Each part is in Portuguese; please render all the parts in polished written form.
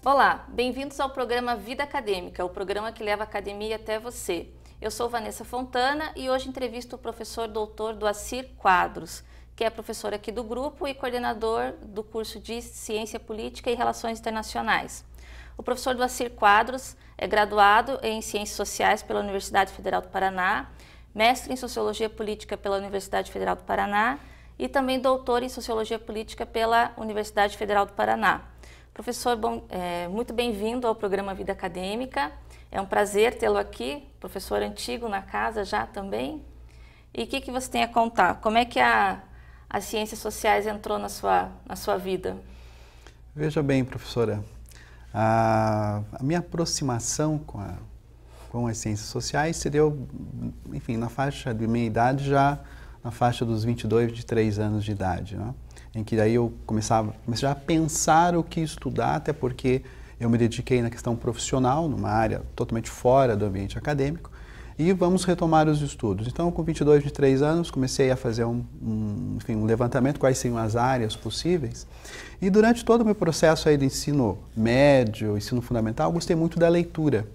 Olá, bem-vindos ao programa Vida Acadêmica, o programa que leva a academia até você. Eu sou Vanessa Fontana e hoje entrevisto o professor doutor Doacir Quadros, que é professor aqui do grupo e coordenador do curso de Ciência Política e Relações Internacionais. O professor Doacir Quadros é graduado em Ciências Sociais pela Universidade Federal do Paraná, mestre em Sociologia Política pela Universidade Federal do Paraná e também doutor em Sociologia Política pela Universidade Federal do Paraná. Professor, muito bem-vindo ao programa Vida Acadêmica. É um prazer tê-lo aqui, professor antigo na casa já também. E o que você tem a contar? Como é que as ciências sociais entrou na sua vida? Veja bem, professora, a minha aproximação com as ciências sociais se deu, enfim, na faixa de minha idade, já na faixa dos 22, 23 anos de idade, né? Em que daí eu comecei a pensar o que estudar, até porque eu me dediquei na questão profissional, numa área totalmente fora do ambiente acadêmico, e vamos retomar os estudos. Então, com 22, 23 anos, comecei a fazer enfim, um levantamento, quais seriam as áreas possíveis, e durante todo o meu processo aí de ensino médio, ensino fundamental, gostei muito da leitura.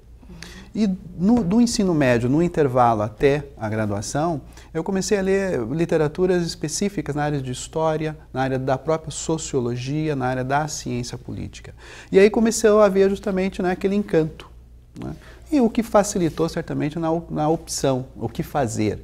E do ensino médio, no intervalo até a graduação, eu comecei a ler literaturas específicas na área de história, na área da própria sociologia, na área da ciência política. E aí começou a haver justamente, né, aquele encanto, né? E o que facilitou certamente na opção, o que fazer.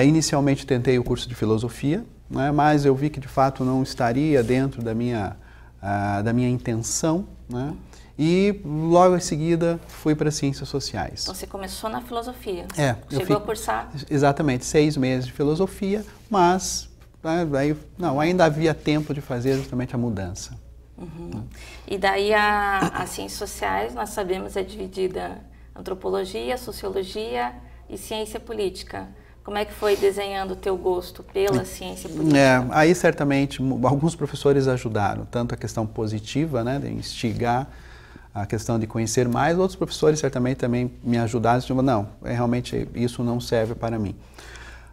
Inicialmente tentei o curso de filosofia, né, mas eu vi que de fato não estaria dentro da minha intenção, né? E logo em seguida fui para Ciências Sociais. Então, você começou na filosofia? Chegou a cursar? Exatamente, 6 meses de filosofia, mas ainda havia tempo de fazer justamente a mudança. Uhum. E daí as Ciências Sociais, nós sabemos, é dividida em Antropologia, Sociologia e Ciência Política. Como é que foi desenhando o teu gosto pela ciência política? Aí certamente alguns professores ajudaram, tanto a questão positiva, né, de instigar a questão de conhecer mais, outros professores certamente também me ajudaram, dizendo, não, realmente isso não serve para mim.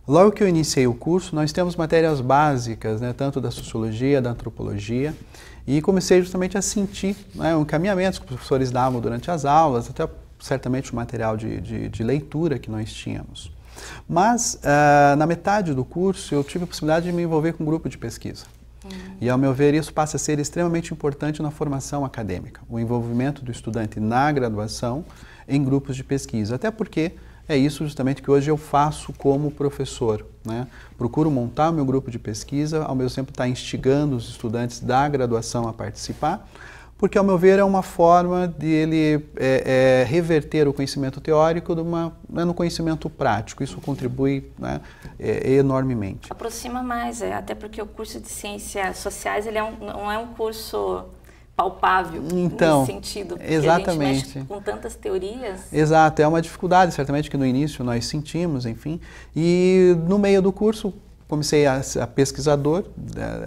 Logo que eu iniciei o curso, nós temos matérias básicas, né, tanto da sociologia, da antropologia, e comecei justamente a sentir, né, encaminhamentos que os professores davam durante as aulas, até certamente o material de leitura que nós tínhamos. Mas, na metade do curso, eu tive a possibilidade de me envolver com um grupo de pesquisa. E, ao meu ver, isso passa a ser extremamente importante na formação acadêmica, o envolvimento do estudante na graduação em grupos de pesquisa, até porque é isso justamente que hoje eu faço como professor, né? Procuro montar o meu grupo de pesquisa, ao mesmo tempo estar instigando os estudantes da graduação a participar, porque, ao meu ver, é uma forma de ele reverter o conhecimento teórico no conhecimento prático. Isso contribui, né, enormemente. Aproxima mais, até porque o curso de Ciências Sociais ele não é um curso palpável, então, nesse sentido, porque exatamente. A gente mexe com tantas teorias. Exato, é uma dificuldade, certamente, que no início nós sentimos, enfim. E no meio do curso, comecei a pesquisador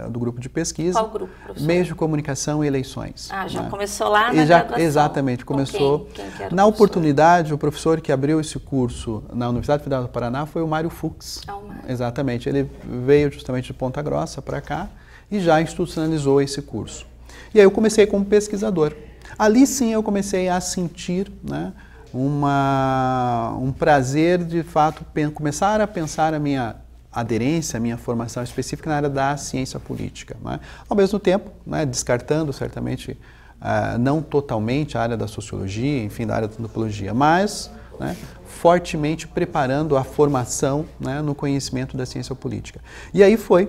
do grupo de pesquisa. Qual grupo, professor? Meios de Comunicação e Eleições. Já começou lá na graduação? Exatamente, começou. Quem que era na oportunidade, o professor que abriu esse curso na Universidade Federal do Paraná foi o Mário Fux. O Mário. Exatamente, ele veio justamente de Ponta Grossa para cá e já institucionalizou esse curso. E aí eu comecei como pesquisador. Ali sim eu comecei a sentir, né, um prazer de fato começar a pensar a minha aderência, a minha formação específica na área da ciência política, né? Ao mesmo tempo, né, descartando certamente não totalmente a área da sociologia, enfim, da área da antropologia, mas, né, fortemente preparando a formação, né, no conhecimento da ciência política. E aí foi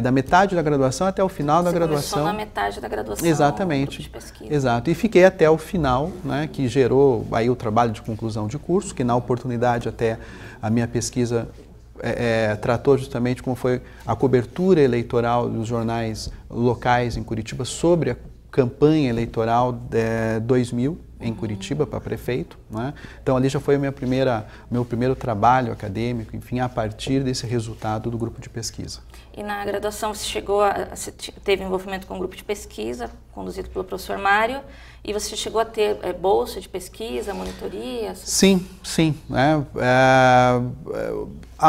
da metade da graduação até o final da graduação. Começou na metade da graduação. Exatamente. De pesquisa. Exato. E fiquei até o final, né, que gerou aí o trabalho de conclusão de curso, que na oportunidade até a minha pesquisa tratou justamente como foi a cobertura eleitoral dos jornais locais em Curitiba sobre a campanha eleitoral 2000, em Curitiba para prefeito, né? Então ali já foi meu primeiro trabalho acadêmico, enfim, a partir desse resultado do grupo de pesquisa. E na graduação você teve envolvimento com um grupo de pesquisa, conduzido pelo professor Mário, e você chegou a ter bolsa de pesquisa, monitoria? Sim.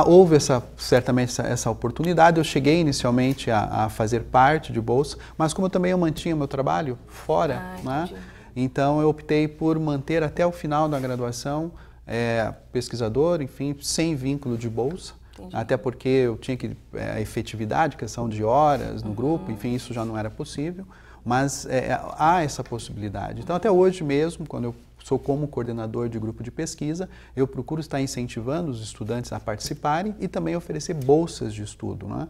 Houve certamente essa oportunidade. Eu cheguei inicialmente a fazer parte de bolsa, mas como também eu mantinha meu trabalho fora, né? Então eu optei por manter até o final da graduação pesquisador, enfim, sem vínculo de bolsa. Entendi. Até porque eu tinha a efetividade, questão de horas no grupo, enfim, isso já não era possível, mas há essa possibilidade. Então até hoje mesmo, quando eu sou como coordenador de grupo de pesquisa, eu procuro estar incentivando os estudantes a participarem e também oferecer bolsas de estudo, né?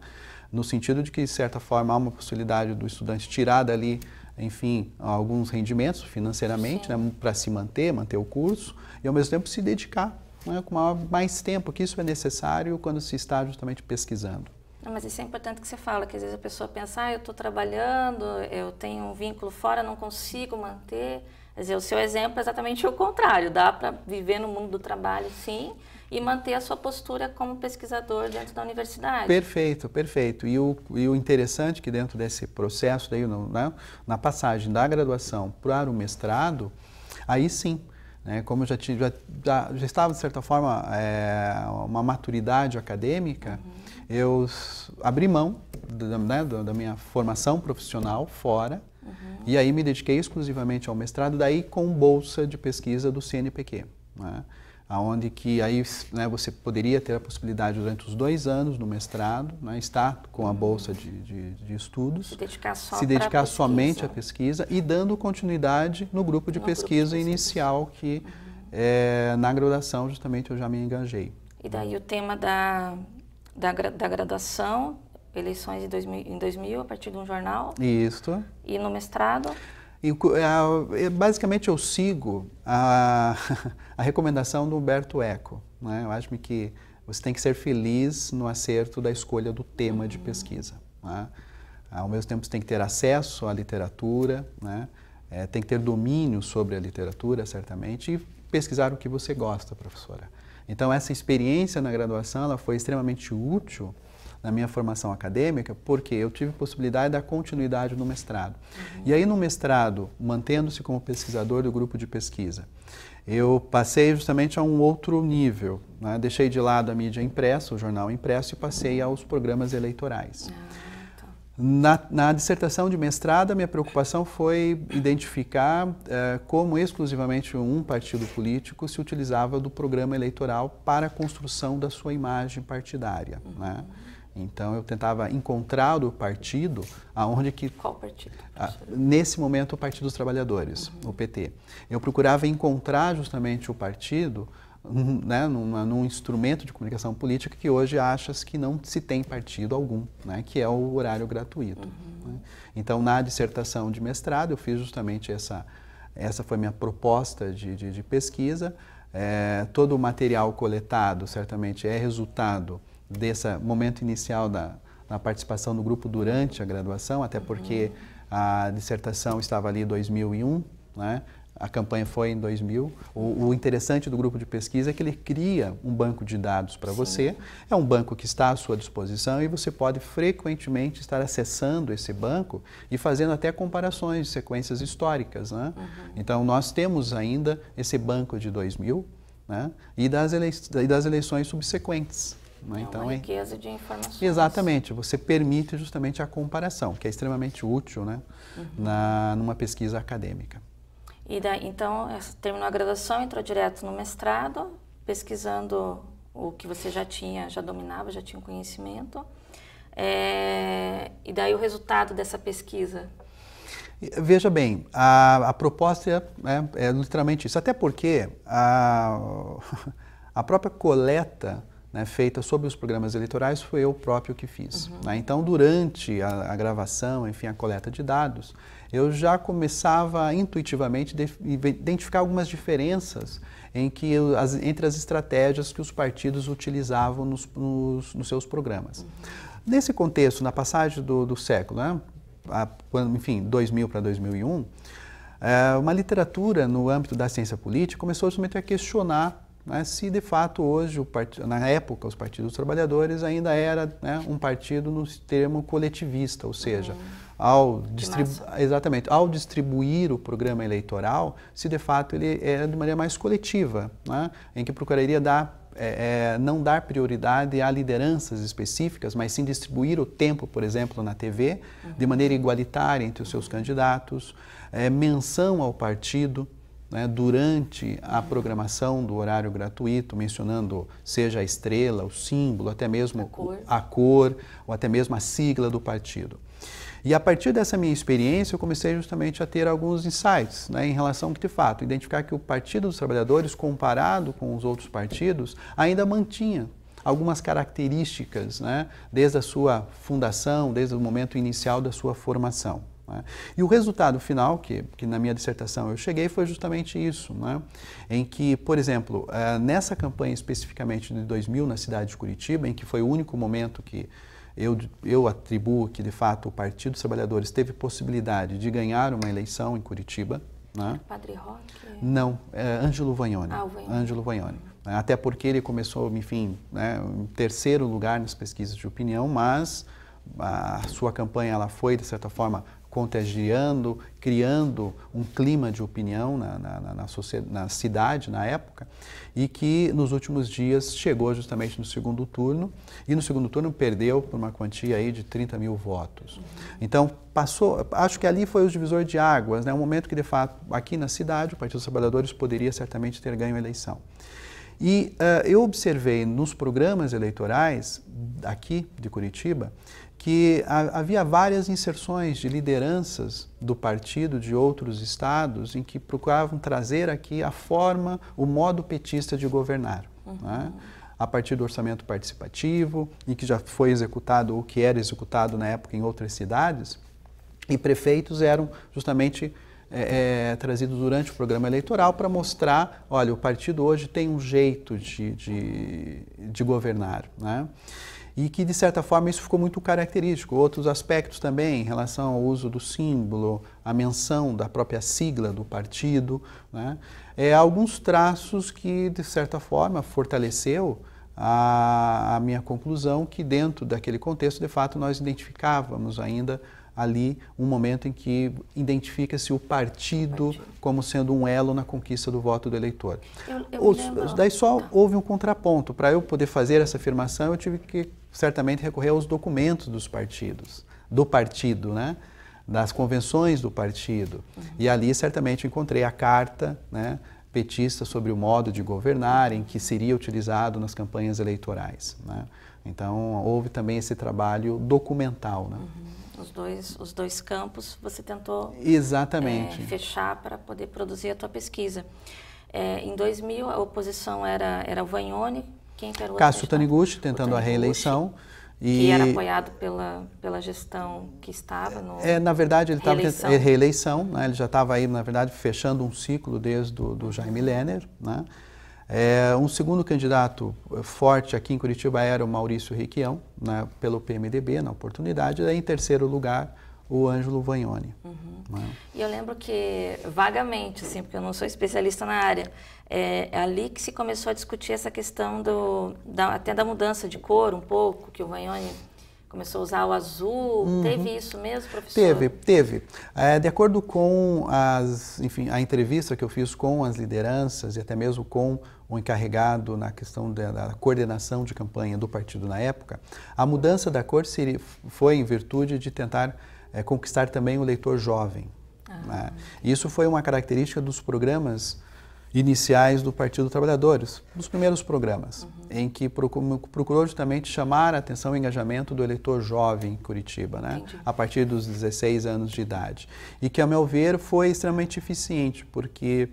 No sentido de que, de certa forma, há uma possibilidade do estudante tirar dali, enfim, alguns rendimentos financeiramente, né, para se manter o curso e ao mesmo tempo se dedicar, né, com mais tempo, que isso é necessário quando se está justamente pesquisando. Não, mas isso é importante que você fala, que às vezes a pessoa pensa, eu estou trabalhando, eu tenho um vínculo fora, não consigo manter. Quer dizer, o seu exemplo é exatamente o contrário, dá para viver no mundo do trabalho, sim, e manter a sua postura como pesquisador dentro da universidade. Perfeito, perfeito. E o interessante é que dentro desse processo, daí, né, na passagem da graduação para o mestrado, aí sim, né, como eu já estava, de certa forma, uma maturidade acadêmica, eu abri mão da minha formação profissional fora, e aí me dediquei exclusivamente ao mestrado, daí com bolsa de pesquisa do CNPq, né? Onde que aí, né, você poderia ter a possibilidade durante os 2 anos no mestrado, né, estar com a bolsa de estudos, se dedicar somente à pesquisa e dando continuidade no grupo de pesquisa inicial que na graduação justamente eu já me engajei. E daí o tema da graduação, eleições em 2000, a partir de um jornal. Isso. E no mestrado? Basicamente eu sigo a recomendação do Humberto Eco, né? Eu acho que você tem que ser feliz no acerto da escolha do tema de pesquisa, né? Ao mesmo tempo você tem que ter acesso à literatura, né? Tem que ter domínio sobre a literatura, certamente, e pesquisar o que você gosta, professora. Então essa experiência na graduação ela foi extremamente útil na minha formação acadêmica, porque eu tive possibilidade da continuidade no mestrado. E aí no mestrado, mantendo-se como pesquisador do grupo de pesquisa, eu passei justamente a um outro nível, né? Deixei de lado a mídia impressa, o jornal impresso, e passei aos programas eleitorais. Na dissertação de mestrado, a minha preocupação foi identificar como exclusivamente um partido político se utilizava do programa eleitoral para a construção da sua imagem partidária, né? Então, eu tentava encontrar o partido aonde que... Qual partido? Nesse momento, o Partido dos Trabalhadores, o PT. Eu procurava encontrar justamente o partido, né, num instrumento de comunicação política que hoje achas que não se tem partido algum, né, que é o horário gratuito. Né? Então, na dissertação de mestrado, eu fiz justamente essa foi a minha proposta de pesquisa. Todo o material coletado, certamente, é resultado desse momento inicial da participação do grupo durante a graduação, até porque a dissertação estava ali em 2001, né? A campanha foi em 2000. O interessante do grupo de pesquisa é que ele cria um banco de dados para você. É um banco que está à sua disposição e você pode frequentemente estar acessando esse banco e fazendo até comparações de sequências históricas, né? Então, nós temos ainda esse banco de 2000, né? E das eleições subsequentes. Então, uma riqueza de informações. Exatamente, você permite justamente a comparação, que é extremamente útil, né, numa pesquisa acadêmica. E daí, então, terminou a graduação, entrou direto no mestrado, pesquisando o que você já dominava, já tinha um conhecimento. E daí o resultado dessa pesquisa? Veja bem, a proposta é literalmente isso, até porque a própria coleta, né, feita sobre os programas eleitorais foi eu próprio que fiz. Né? Então, durante a gravação, enfim, a coleta de dados, eu já começava intuitivamente a identificar algumas diferenças entre as estratégias que os partidos utilizavam nos seus programas. Nesse contexto, na passagem do século, né, enfim, 2000 para 2001, uma literatura no âmbito da ciência política começou justamente a questionar, né, se de fato hoje, na época, os partidos dos trabalhadores ainda era, né, um partido no termo coletivista, ou seja, ao distribuir o programa eleitoral, se de fato ele era de maneira mais coletiva, né, em que procuraria não dar prioridade a lideranças específicas, mas sim distribuir o tempo, por exemplo, na TV, de maneira igualitária entre os seus candidatos, menção ao partido, né, durante a programação do horário gratuito, mencionando seja a estrela, o símbolo, até mesmo a cor ou até mesmo a sigla do partido. E a partir dessa minha experiência, eu comecei justamente a ter alguns insights, né, em relação que, de fato, identificar que o Partido dos Trabalhadores, comparado com os outros partidos, ainda mantinha algumas características, né, desde a sua fundação, desde o momento inicial da sua formação. Né? E o resultado final, que na minha dissertação eu cheguei, foi justamente isso, né, em que, por exemplo, nessa campanha especificamente de 2000 na cidade de Curitiba, em que foi o único momento que eu atribuo que, de fato, o Partido dos Trabalhadores teve possibilidade de ganhar uma eleição em Curitiba. Né? Padre Roque? Não, Ângelo Vagnoni. Ângelo Vagnoni. Até porque ele começou, enfim, né, em terceiro lugar nas pesquisas de opinião, mas a sua campanha ela foi, de certa forma, contagiando, criando um clima de opinião na cidade, na época, e que nos últimos dias chegou justamente no segundo turno, e no segundo turno perdeu por uma quantia aí de 30 mil votos. Então, acho que ali foi o divisor de águas, né, um momento que, de fato, aqui na cidade, o Partido dos Trabalhadores poderia certamente ter ganho a eleição. E eu observei nos programas eleitorais aqui de Curitiba que havia várias inserções de lideranças do partido de outros estados em que procuravam trazer aqui a forma, o modo petista de governar, né? A partir do orçamento participativo, e que já foi executado ou que era executado na época em outras cidades, e prefeitos eram justamente trazidos durante o programa eleitoral para mostrar, olha, o partido hoje tem um jeito de governar, né? E que, de certa forma, isso ficou muito característico. Outros aspectos também, em relação ao uso do símbolo, a menção da própria sigla do partido, né? Alguns traços que, de certa forma, fortaleceu a minha conclusão que, dentro daquele contexto, de fato, nós identificávamos ainda ali um momento em que identifica-se o partido como sendo um elo na conquista do voto do eleitor. Daí só houve um contraponto. Para eu poder fazer essa afirmação, eu tive que certamente recorrer aos documentos dos partidos, do partido, né? Das convenções do partido. E ali certamente encontrei a carta, né, petista sobre o modo de governar, em que seria utilizado nas campanhas eleitorais, né? Então houve também esse trabalho documental, né? Os dois campos você tentou fechar para poder produzir a tua pesquisa. Em 2000 a oposição era o Vagnoni, quem era o outro? Cássio Taniguchi, tentando a reeleição. Que era apoiado pela gestão que estava no na verdade, ele estava em reeleição, né? Ele já estava aí, na verdade, fechando um ciclo desde o Jaime Lerner, né? Um segundo candidato forte aqui em Curitiba era o Maurício Requião, né, pelo PMDB, na oportunidade, e daí, em terceiro lugar, o Ângelo Vagnoni. Né? E eu lembro que, vagamente, assim, porque eu não sou especialista na área, é ali que se começou a discutir essa questão até da mudança de cor um pouco, que o Vagnoni começou a usar o azul. Teve isso mesmo, professor? Teve. De acordo com a entrevista que eu fiz com as lideranças e até mesmo com o encarregado na questão da coordenação de campanha do partido na época, a mudança da cor foi em virtude de tentar conquistar também o eleitor jovem. Né? Isso foi uma característica dos programas iniciais do Partido dos Trabalhadores, dos primeiros programas, em que procurou justamente chamar a atenção e engajamento do eleitor jovem em Curitiba, né? A partir dos 16 anos de idade. E que, a meu ver, foi extremamente eficiente, porque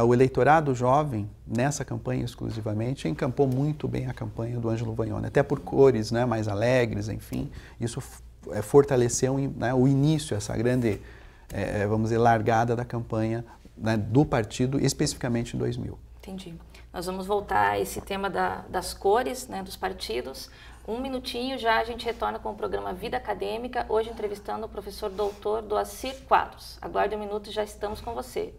o eleitorado jovem, nessa campanha exclusivamente, encampou muito bem a campanha do Ângelo Vagnoni, até por cores, né, mais alegres, enfim. Isso fortaleceu, né, o início, essa grande, vamos dizer, largada da campanha, né, do partido, especificamente em 2000. Entendi. Nós vamos voltar a esse tema das cores, né, dos partidos. Um minutinho já a gente retorna com o programa Vida Acadêmica, hoje entrevistando o professor doutor Doacir Quadros. Aguarde um minuto e já estamos com você.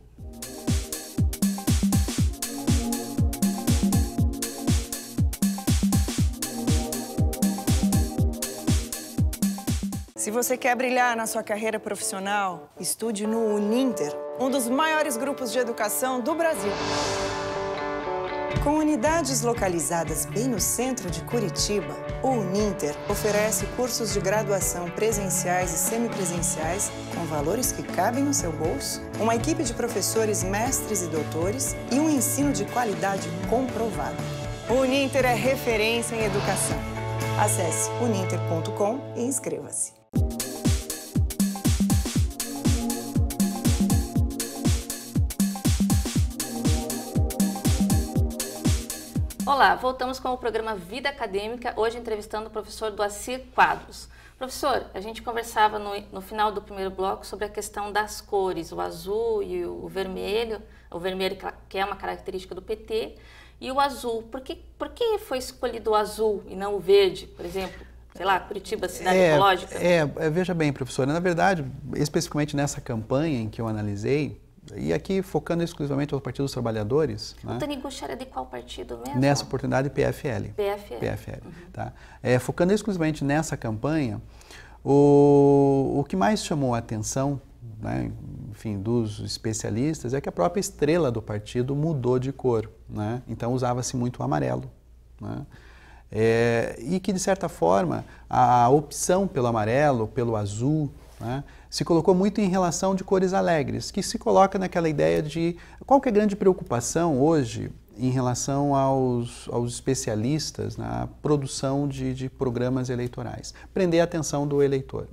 Se você quer brilhar na sua carreira profissional, estude no Uninter, um dos maiores grupos de educação do Brasil. Com unidades localizadas bem no centro de Curitiba, o Uninter oferece cursos de graduação presenciais e semipresenciais com valores que cabem no seu bolso, uma equipe de professores mestres e doutores e um ensino de qualidade comprovado. O Uninter é referência em educação. Acesse uninter.com e inscreva-se. Olá, voltamos com o programa Vida Acadêmica, hoje entrevistando o professor Doacir Quadros. Professor, a gente conversava no final do primeiro bloco sobre a questão das cores, o azul e o vermelho que é uma característica do PT, e o azul. Por que foi escolhido o azul e não o verde, por exemplo? Sei lá, Curitiba, cidade ecológica? Veja bem, professora, na verdade, especificamente nessa campanha em que eu analisei, e aqui focando exclusivamente ao Partido dos Trabalhadores. O Taniguchi era de qual partido mesmo? Nessa oportunidade, PFL. PFL. Uhum. Tá? Focando exclusivamente nessa campanha, o que mais chamou a atenção, né, enfim, dos especialistas, é que a própria estrela do partido mudou de cor, né? Então usava-se muito o amarelo, né? E que, de certa forma, a opção pelo amarelo, pelo azul, né, se colocou muito em relação de cores alegres, que se coloca naquela ideia de qual que é a grande preocupação hoje em relação aos especialistas na produção de programas eleitorais. Prender a atenção do eleitor,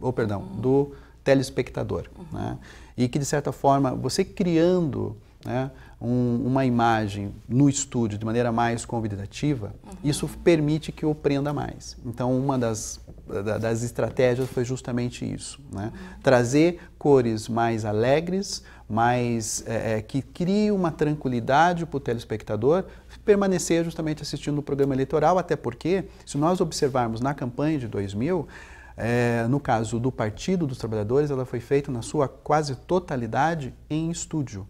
do telespectador. Né? E que, de certa forma, você criando, né, uma imagem no estúdio de maneira mais convidativa, isso permite que o prenda mais. Então, uma das estratégias foi justamente isso, né? Trazer cores mais alegres, que criem uma tranquilidade para o telespectador permanecer justamente assistindo o programa eleitoral, até porque, se nós observarmos na campanha de 2000, no caso do Partido dos Trabalhadores, ela foi feita na sua quase totalidade em estúdio,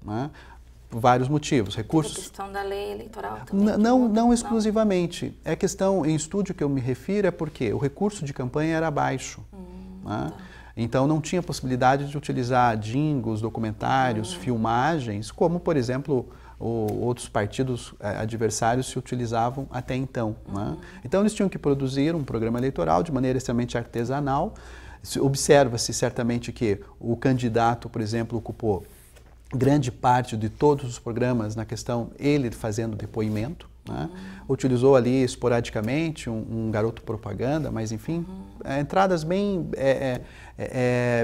né? Por vários motivos, recursos... A questão da lei eleitoral também? Não exclusivamente. É questão, em estúdio que eu me refiro, é porque o recurso de campanha era baixo. Né? Tá. Então não tinha possibilidade de utilizar jingles, documentários, filmagens, como, por exemplo, outros partidos adversários se utilizavam até então. Né? Então eles tinham que produzir um programa eleitoral de maneira extremamente artesanal. Observa-se certamente que o candidato, por exemplo, ocupou grande parte de todos os programas na questão, ele fazendo depoimento, né? Utilizou ali esporadicamente um garoto propaganda, mas enfim, entradas bem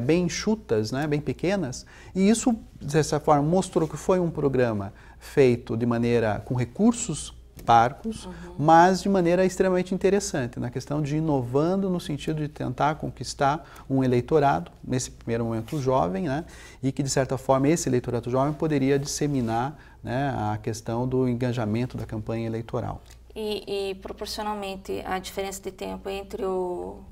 enxutas, né? Bem pequenas, e isso, dessa forma, mostrou que foi um programa feito de maneira, com recursos parcos, mas de maneira extremamente interessante, na questão de inovando no sentido de tentar conquistar um eleitorado, nesse primeiro momento jovem, né, e que de certa forma esse eleitorado jovem poderia disseminar, né, a questão do engajamento da campanha eleitoral. E proporcionalmente a diferença de tempo entre o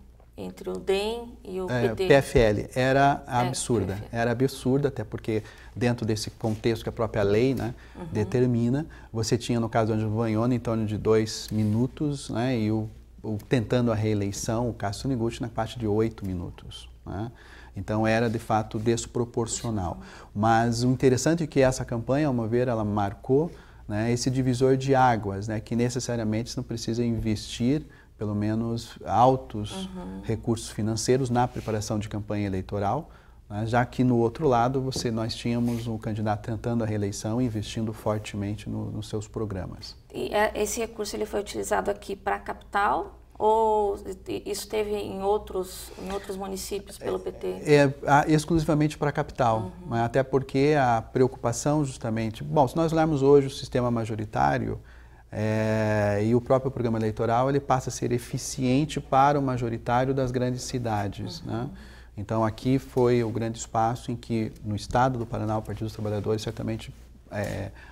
DEM e o PT? PFL era absurda, era absurda, até porque dentro desse contexto que a própria lei, né, determina, você tinha no caso do Ângelo Vagnoni em torno de 2 minutos, né, e tentando a reeleição, o Cássio Taniguchi na parte de 8 minutos. Né? Então era de fato desproporcional. Mas o interessante é que essa campanha, ao meu ver, ela marcou, né, esse divisor de águas, né, que necessariamente não precisa investir pelo menos altos recursos financeiros na preparação de campanha eleitoral, né, já que no outro lado nós tínhamos um candidato tentando a reeleição e investindo fortemente nos seus programas. E esse recurso ele foi utilizado aqui para a capital ou isso teve em outros municípios pelo PT? Exclusivamente para a capital, né, até porque a preocupação justamente... Bom, se nós olharmos hoje o sistema majoritário, e o próprio programa eleitoral ele passa a ser eficiente para o majoritário das grandes cidades. Né? Então aqui foi o grande espaço em que no estado do Paraná o Partido dos Trabalhadores certamente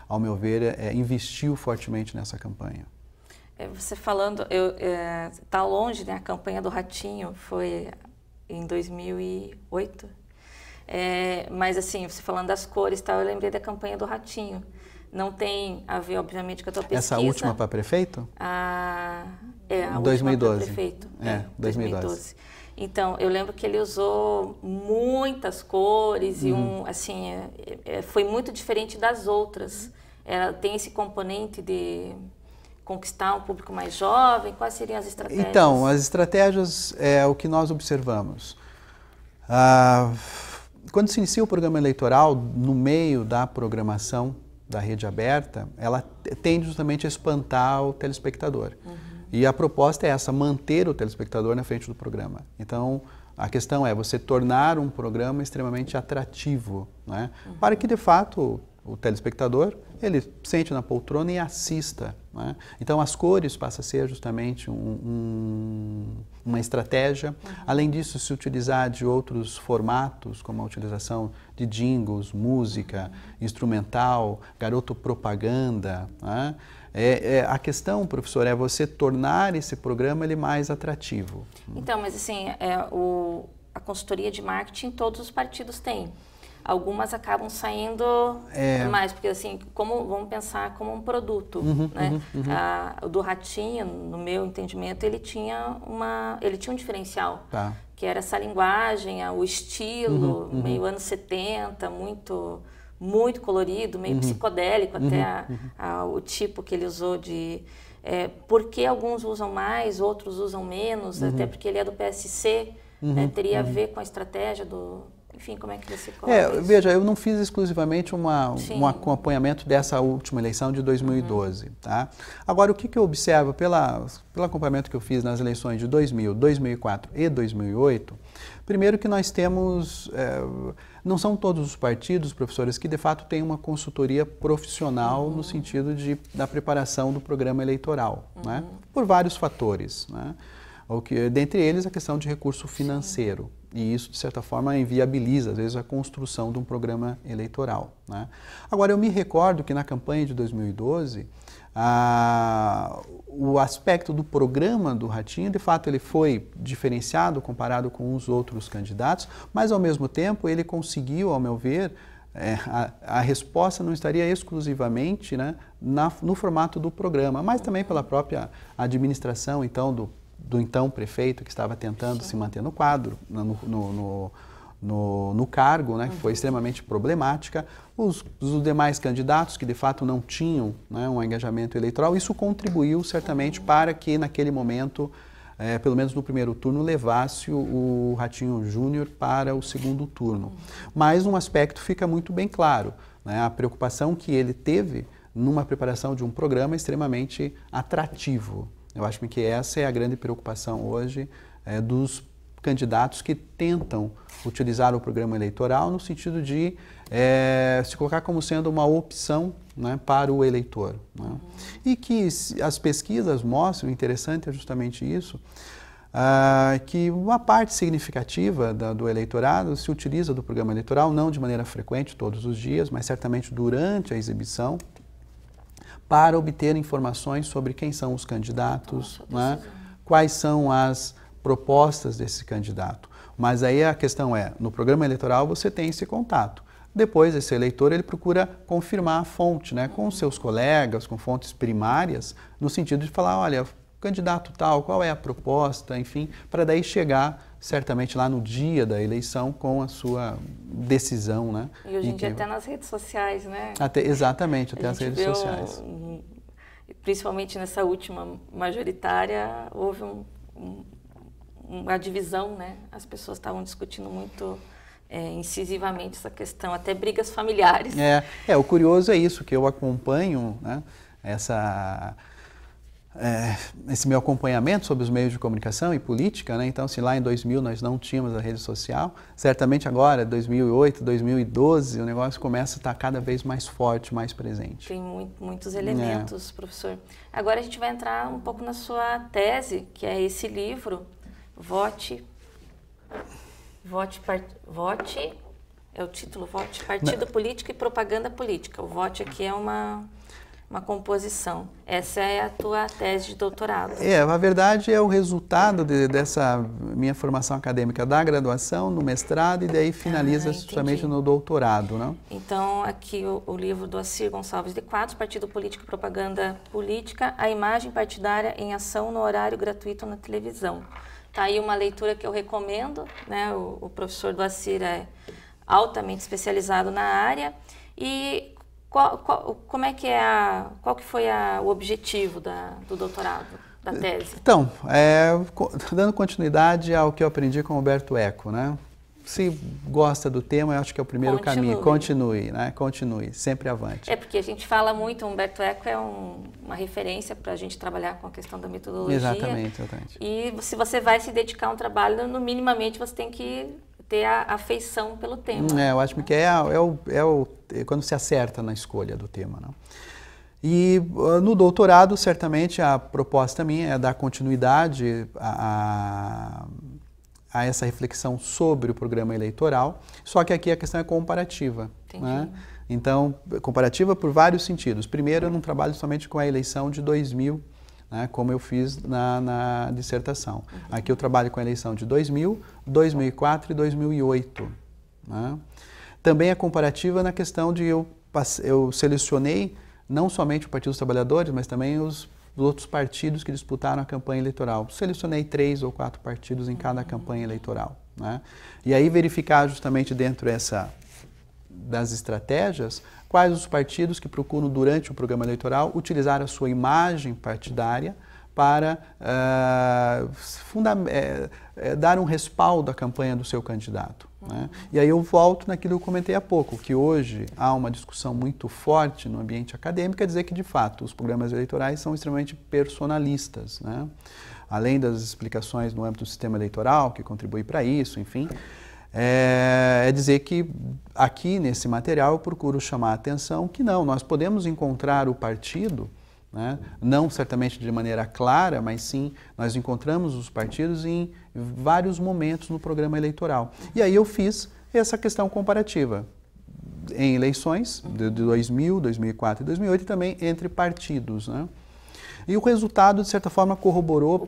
ao meu ver, investiu fortemente nessa campanha. Você falando, tá longe, né? A campanha do Ratinho foi em 2008. Mas assim, você falando das cores, tal, eu lembrei da campanha do Ratinho. Não tem a ver, obviamente, com a tua pesquisa. Essa última para prefeito? A 2012. última para prefeito. 2012. Então, eu lembro que ele usou muitas cores e foi muito diferente das outras. Ela tem esse componente de conquistar um público mais jovem. Quais seriam as estratégias? Então, as estratégias é o que nós observamos. Quando se inicia o programa eleitoral, no meio da programação da rede aberta, ela tende justamente a espantar o telespectador. E a proposta é essa, manter o telespectador na frente do programa. Então, a questão é você tornar um programa extremamente atrativo, né? Para que, de fato, o telespectador, ele sente na poltrona e assista, né? Então, as cores passam a ser justamente uma estratégia. Além disso, se utilizar de outros formatos, como a utilização de jingles, música, instrumental, garoto propaganda, né? A questão, professor, é você tornar esse programa ele mais atrativo. Então, mas assim, a consultoria de marketing todos os partidos têm. Algumas acabam saindo mais, porque assim, vamos pensar como um produto, né? O do Ratinho, no meu entendimento, ele tinha um diferencial, que era essa linguagem, o estilo, meio anos 70, muito colorido, meio psicodélico, até o tipo que ele usou de... porque alguns usam mais, outros usam menos, até porque ele é do PSC, teria a ver com a estratégia do... Enfim, como é que você coloca isso? Veja, eu não fiz exclusivamente um acompanhamento dessa última eleição de 2012. Tá? Agora, o que eu observo pelo acompanhamento que eu fiz nas eleições de 2000, 2004 e 2008, primeiro que nós temos... não são todos os partidos, professores, que de fato têm uma consultoria profissional no sentido da preparação do programa eleitoral, né? Por vários fatores, né? Dentre eles a questão de recurso financeiro. E isso, de certa forma, inviabiliza, às vezes, a construção de um programa eleitoral, né? Agora, eu me recordo que na campanha de 2012, o aspecto do programa do Ratinho, de fato, ele foi diferenciado comparado com os outros candidatos, mas, ao mesmo tempo, ele conseguiu, ao meu ver, a resposta não estaria exclusivamente, né, no formato do programa, mas também pela própria administração, então, do então prefeito que estava tentando se manter no quadro, no cargo, né, que foi extremamente problemática, os demais candidatos que de fato não tinham, né, um engajamento eleitoral, isso contribuiu certamente para que naquele momento, pelo menos no primeiro turno, levasse o Ratinho Júnior para o segundo turno. Mas um aspecto fica muito bem claro, né, a preocupação que ele teve numa preparação de um programa extremamente atrativo. Eu acho que essa é a grande preocupação hoje dos candidatos que tentam utilizar o programa eleitoral no sentido de se colocar como sendo uma opção, né, para o eleitor, né? E que as pesquisas mostram, interessante é justamente isso, que uma parte significativa do eleitorado se utiliza do programa eleitoral, não de maneira frequente todos os dias, mas certamente durante a exibição, para obter informações sobre quem são os candidatos, né? Quais são as propostas desse candidato. Mas aí a questão no programa eleitoral você tem esse contato. Depois, esse eleitor ele procura confirmar a fonte, né, com seus colegas, com fontes primárias, no sentido de falar, olha, candidato tal, qual é a proposta, enfim, para daí chegar certamente lá no dia da eleição com a sua decisão, né? E hoje em dia até nas redes sociais, né? Exatamente, até as redes sociais. Principalmente nessa última majoritária, houve uma divisão, né? As pessoas estavam discutindo muito incisivamente essa questão, até brigas familiares. O curioso é isso, que eu acompanho, né, esse meu acompanhamento sobre os meios de comunicação e política, né? Então, se lá em 2000 nós não tínhamos a rede social, certamente agora, 2008, 2012, o negócio começa a estar cada vez mais forte, mais presente. Tem muitos elementos, professor. Agora a gente vai entrar um pouco na sua tese, que é esse livro, Vote É o título VOT? Partido Político e Propaganda Política. O VOT aqui é uma composição. Essa é a tua tese de doutorado. A verdade é o resultado dessa minha formação acadêmica da graduação, no mestrado, e daí finaliza justamente no doutorado, não? Então, aqui o livro do Assir Gonçalves de Quadros, Partido Político e Propaganda Política, a imagem partidária em ação no horário gratuito na televisão. Tá aí uma leitura que eu recomendo, né? O professor do Assir é altamente especializado na área. E como é que qual que foi o objetivo do doutorado, da tese? Então, dando continuidade ao que eu aprendi com o Humberto Eco, né? Se gosta do tema, eu acho que é o primeiro caminho. Continue, né? Continue, sempre avante. É porque a gente fala muito, o Humberto Eco é uma referência para a gente trabalhar com a questão da metodologia. Exatamente. E se você vai se dedicar a um trabalho, minimamente você tem que ter a afeição pelo tema. Eu acho que quando se acerta na escolha do tema, não? E no doutorado, certamente, a proposta minha é dar continuidade a essa reflexão sobre o programa eleitoral, só que aqui a questão é comparativa. Né? Então, comparativa por vários sentidos. Primeiro, eu não trabalho somente com a eleição de 2000, né, como eu fiz na dissertação. Aqui eu trabalho com a eleição de 2000, 2004 e 2008. Né? Também é comparativa na questão de eu selecionei não somente o Partido dos Trabalhadores, mas também os outros partidos que disputaram a campanha eleitoral. Selecionei 3 ou 4 partidos em cada campanha eleitoral. Né? E aí verificar justamente dentro das estratégias quais os partidos que procuram, durante o programa eleitoral, utilizar a sua imagem partidária para dar um respaldo à campanha do seu candidato. Né? E aí eu volto naquilo que eu comentei há pouco, que hoje há uma discussão muito forte no ambiente acadêmico, dizer que, de fato, os programas eleitorais são extremamente personalistas. Né? Além das explicações no âmbito do sistema eleitoral, que contribui para isso, enfim, é dizer que aqui nesse material eu procuro chamar a atenção que não, nós podemos encontrar o partido, né? Não certamente de maneira clara, mas sim nós encontramos os partidos em vários momentos no programa eleitoral. E aí eu fiz essa questão comparativa em eleições de 2000, 2004 e 2008 e também entre partidos. Né? E o resultado, de certa forma, corroborou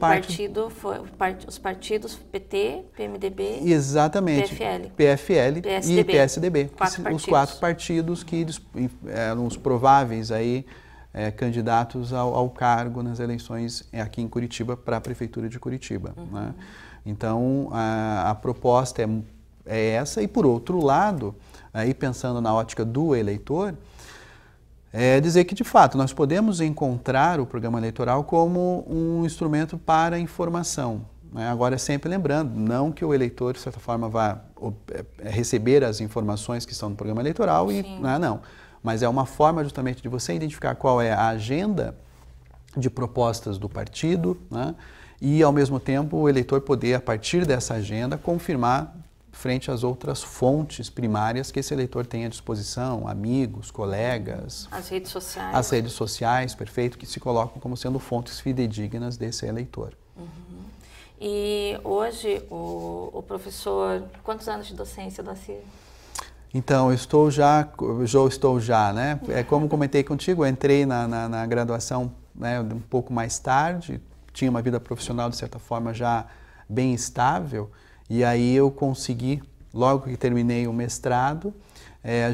os partidos PT, PMDB, exatamente, PFL PSDB, e PSDB, os 4 partidos que eram os prováveis aí, candidatos ao cargo nas eleições aqui em Curitiba, para a Prefeitura de Curitiba. Né? Então, a proposta é essa. E, por outro lado, aí pensando na ótica do eleitor, dizer que, de fato, nós podemos encontrar o programa eleitoral como um instrumento para informação. Né? Agora, sempre lembrando, não que o eleitor, de certa forma, vá receber as informações que estão no programa eleitoral, não. Mas é uma forma justamente de você identificar qual é a agenda de propostas do partido, né? E, ao mesmo tempo, o eleitor poder, a partir dessa agenda, confirmar frente às outras fontes primárias que esse eleitor tem à disposição, amigos, colegas. As redes sociais. As redes sociais, perfeito, que se colocam como sendo fontes fidedignas desse eleitor. E hoje, o professor, quantos anos de docência, Dacir? Então, eu estou já, né? Como comentei contigo, eu entrei na graduação, né, um pouco mais tarde, tinha uma vida profissional, de certa forma, já bem estável, e aí eu consegui, logo que terminei o mestrado,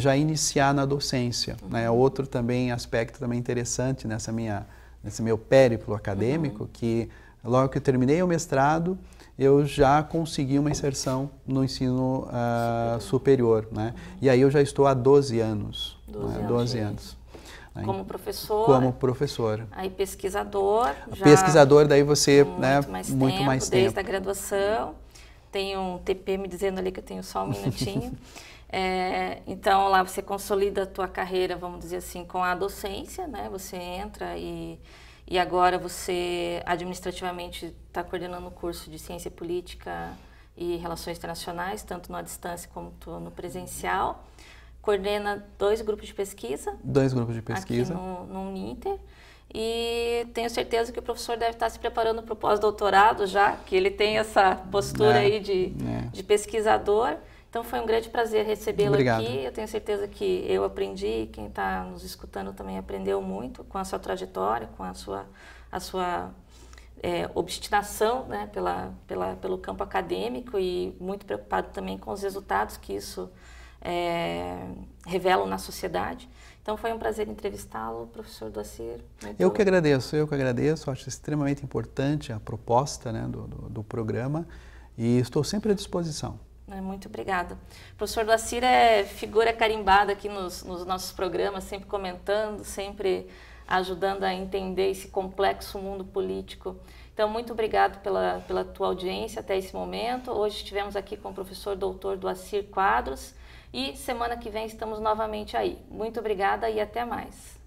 já iniciar na docência. Né? Outro também aspecto também interessante nesse meu périplo acadêmico, que logo que eu terminei o mestrado, eu já consegui uma inserção no ensino superior. Né? E aí eu já estou há 12 anos. 12 anos. Como professor? Como professor. Aí pesquisador. Pesquisador, daí você, muito mais tempo. Desde a graduação. Tem um TP me dizendo ali que eu tenho só um minutinho. Então, lá você consolida a tua carreira, vamos dizer assim, com a docência, né? Você entra e agora você administrativamente está coordenando o curso de Ciência Política e Relações Internacionais, tanto na distância como no presencial. Coordena 2 grupos de pesquisa. 2 grupos de pesquisa. Aqui no Uninter. E tenho certeza que o professor deve estar se preparando para o pós-doutorado já, que ele tem essa postura aí de pesquisador. Então foi um grande prazer recebê-lo Obrigado. aqui. Eu tenho certeza que eu aprendi, quem está nos escutando também aprendeu muito com a sua trajetória, com a sua obstinação, né, pelo campo acadêmico, e muito preocupado também com os resultados que isso revelam na sociedade. Então foi um prazer entrevistá-lo, professor Doacir. Eu que agradeço, acho extremamente importante a proposta, né, do programa, e estou sempre à disposição. Muito obrigada. O professor Doacir é figura carimbada aqui nos nossos programas, sempre comentando, sempre ajudando a entender esse complexo mundo político. Então, muito obrigado pela tua audiência até esse momento. Hoje estivemos aqui com o professor doutor Doacir Quadros e semana que vem estamos novamente aí. Muito obrigada e até mais.